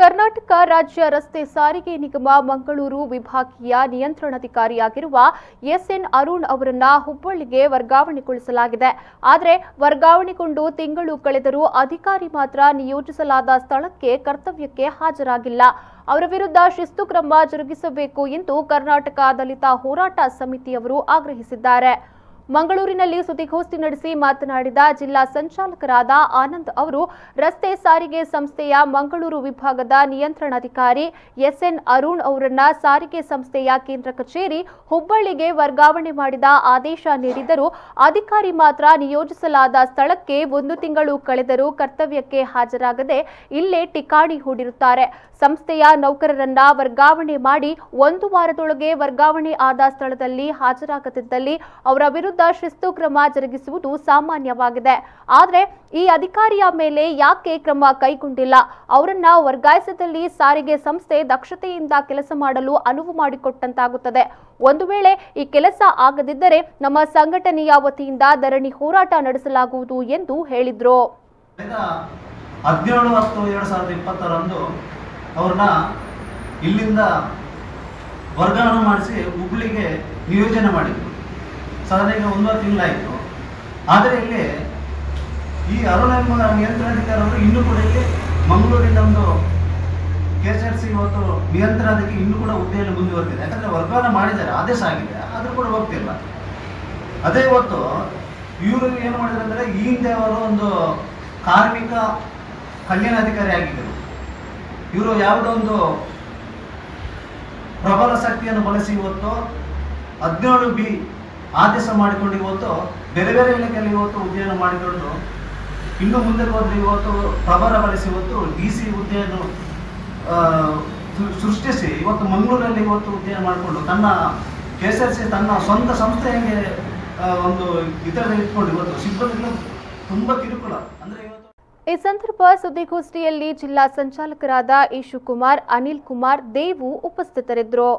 ಕರ್ನಾಟಕ ರಾಜ್ಯ ರಸ್ತೆ ಸಾರಿಗೆ ನಿಗಮ ಮಂಗಳೂರು ವಿಭಾಗೀಯ ನಿಯಂತ್ರಣಾಧಿಕಾರಿಯಾಗಿರುವ ಎಸ್ಎನ್ ಅರುಣ್ ಅವರನ್ನ ಹುಬ್ಬಳ್ಳಿಗೆ ವರ್ಗಾವಣೆಗೊಳಿಸಲಾಗಿದೆ. ಆದರೆ ವರ್ಗಾವಣೆಗೊಂಡು ತಿಂಗಳು ಕಳೆದರೂ ಅಧಿಕಾರಿ ಮಾತ್ರ ನಿಯೋಜಿಸಲಾದ ಸ್ಥಳಕ್ಕೆ ಕರ್ತವ್ಯಕ್ಕೆ ಹಾಜರಾಗಿಲ್ಲ. ಅವರ ವಿರುದ್ಧ ಶಿಸ್ತು ಕ್ರಮ ಜರುಗಿಸಬೇಕು ಎಂದು ಕರ್ನಾಟಕ ದಲಿತ ಹೋರಾಟ ಸಮಿತಿಯವರು ಆಗ್ರಹಿಸಿದ್ದಾರೆ. ಮಂಗಳೂರಿನಲ್ಲಿ ಸುದ್ದಿಗೋಷ್ಠಿ ನಡೆಸಿ ಮಾತನಾಡಿದ ಜಿಲ್ಲಾ ಸಂಚಾಲಕರಾದ ಆನಂದ್ ಅವರು ರಸ್ತೆ ಸಾರಿಗೆ ಸಂಸ್ಥೆಯ ಮಂಗಳೂರು ವಿಭಾಗದ ನಿಯಂತ್ರಣಾಧಿಕಾರಿ ಎಸ್ಎನ್ ಅರುಣ್ ಅವರನ್ನ ಸಾರಿಗೆ ಸಂಸ್ಥೆಯ ಕೇಂದ್ರ ಕಚೇರಿ ಹುಬ್ಬಳ್ಳಿಗೆ ವರ್ಗಾವಣೆ ಮಾಡಿದ ಆದೇಶ ನೀಡಿದರೂ ಅಧಿಕಾರಿ ಮಾತ್ರ ನಿಯೋಜಿಸಲಾದ ಸ್ಥಳಕ್ಕೆ 1 ತಿಂಗಳು ಕಳೆದರೂ ಕರ್ತವ್ಯಕ್ಕೆ ಹಾಜರಾಗದೆ ಇಲ್ಲೇ ಠಿಕಾಣಿ ಹೂಡಿರುತ್ತಾರೆ. ಸಂಸ್ಥೆಯ ನೌಕರರನ್ನ ವರ್ಗಾವಣೆ ಮಾಡಿ 1 ವಾರದೊಳಗೆ ವರ್ಗಾವಣೆ ಆದ ಸ್ಥಳದಲ್ಲಿ ಹಾಜರಾಗದಿದ್ದಲ್ಲಿ ಅವರ ವಿರುದ್ಧ ಶಿಸ್ತು ಕ್ರಮ ಜರುಗಿಸುವುದು ಸಾಮಾನ್ಯವಾಗಿದೆ. ಆದರೆ ಈ ಅಧಿಕಾರಿಯ ಮೇಲೆ ಯಾಕೆ ಕ್ರಮ ಕೈಗೊಂಡಿಲ್ಲ? ಅವರನ್ನ ವರ್ಗಾಯಿಸಿದಲ್ಲಿ ಸಾರಿಗೆ ಸಂಸ್ಥೆ ದಕ್ಷತೆಯಿಂದ ಕೆಲಸ ಮಾಡಲು ಅನುವು ಮಾಡಿಕೊಟ್ಟಂತಾಗುತ್ತದೆ. ಒಂದು ವೇಳೆ ಈ ಕೆಲಸ ಆಗದಿದ್ದರೆ ನಮ್ಮ ಸಂಘಟನೆಯ ವತಿಯಿಂದ ಧರಣಿ ಹೋರಾಟ ನಡೆಸಲಾಗುವುದು ಎಂದು ಹೇಳಿದ್ರು. 17/10/2020 ಅವ್ರನ್ನ ಇಲ್ಲಿಂದ ವರ್ಗಾವಣೆ ಮಾಡಿಸಿ ಹುಬ್ಳಿಗೆ ನಿಯೋಜನೆ ಮಾಡಿದ್ರು. ಸಾಧಾರಣ 1 ತಿಂಗಳಾಯಿತು. ಆದರೆ ಇಲ್ಲಿ ಈ ಅರುಣ್ ನಿಯಂತ್ರಣಾಧಿಕಾರವರು ಇನ್ನೂ ಕೂಡ ಇಲ್ಲಿ ಮಂಗಳೂರಿನ ಒಂದು KSRTC ಇವತ್ತು ನಿಯಂತ್ರಣಕ್ಕೆ ಇನ್ನೂ ಕೂಡ ಹುದ್ದೆಯಲ್ಲಿ ಮುಂದುವರೆದಿದೆ. ಯಾಕಂದರೆ ವರ್ಗಾವಣೆ ಮಾಡಿದ್ದಾರೆ, ಆದೇಶ ಆಗಿದೆ, ಆದರೂ ಕೂಡ ಹೋಗ್ತಿಲ್ಲ. ಅದೇ ಇವತ್ತು ಇವರು ಏನು ಮಾಡಿದ್ರು ಅಂದರೆ ಈ ಹಿಂದೆ ಅವರು ಒಂದು ಕಾರ್ಮಿಕ ಕಲ್ಯಾಣಾಧಿಕಾರಿ ಆಗಿದ್ದರು. ಇವರು ಯಾವುದೋ ಒಂದು ಪ್ರಬಲ ಶಕ್ತಿಯನ್ನು ಬಳಸಿ ಇವತ್ತು 17B ಆದೇಶ ಮಾಡಿಕೊಂಡು ಇವತ್ತು ಬೇರೆ ಬೇರೆ ಇಲಾಖೆಯಲ್ಲಿ ಇವತ್ತು ಹುದ್ದೆಯನ್ನು ಮಾಡಿಕೊಂಡು ಇನ್ನು ಮುಂದೆ ಹೋದ್ರೆ ಇವತ್ತು ಪ್ರಭಾರ ಬಳಸಿ ಇವತ್ತು DC ಹುದ್ದೆಯನ್ನು ಸೃಷ್ಟಿಸಿ ಇವತ್ತು ಮಂಗಳೂರಲ್ಲಿ ಇವತ್ತು ಹುದ್ದೆಯನ್ನು ಮಾಡಿಕೊಂಡು ತನ್ನ KSRTC ತನ್ನ ಸ್ವಂತ ಸಂಸ್ಥೆಗೆ ಒಂದು ಇದರಲ್ಲಿ ಇಟ್ಕೊಂಡು ಇವತ್ತು ಸಿಬ್ಬಂದಿಗಳು ತುಂಬಾ ಕಿರುಕುಳ ಅಂದ್ರೆ ಇವತ್ತು. ಈ ಸಂದರ್ಭ ಸುದ್ದಿಗೋಷ್ಠಿಯಲ್ಲಿ ಜಿಲ್ಲಾ ಸಂಚಾಲಕರಾದ ಈಶು ಕುಮಾರ್, ಅನಿಲ್ ಕುಮಾರ್, ದೇವು ಉಪಸ್ಥಿತರಿದ್ದರು.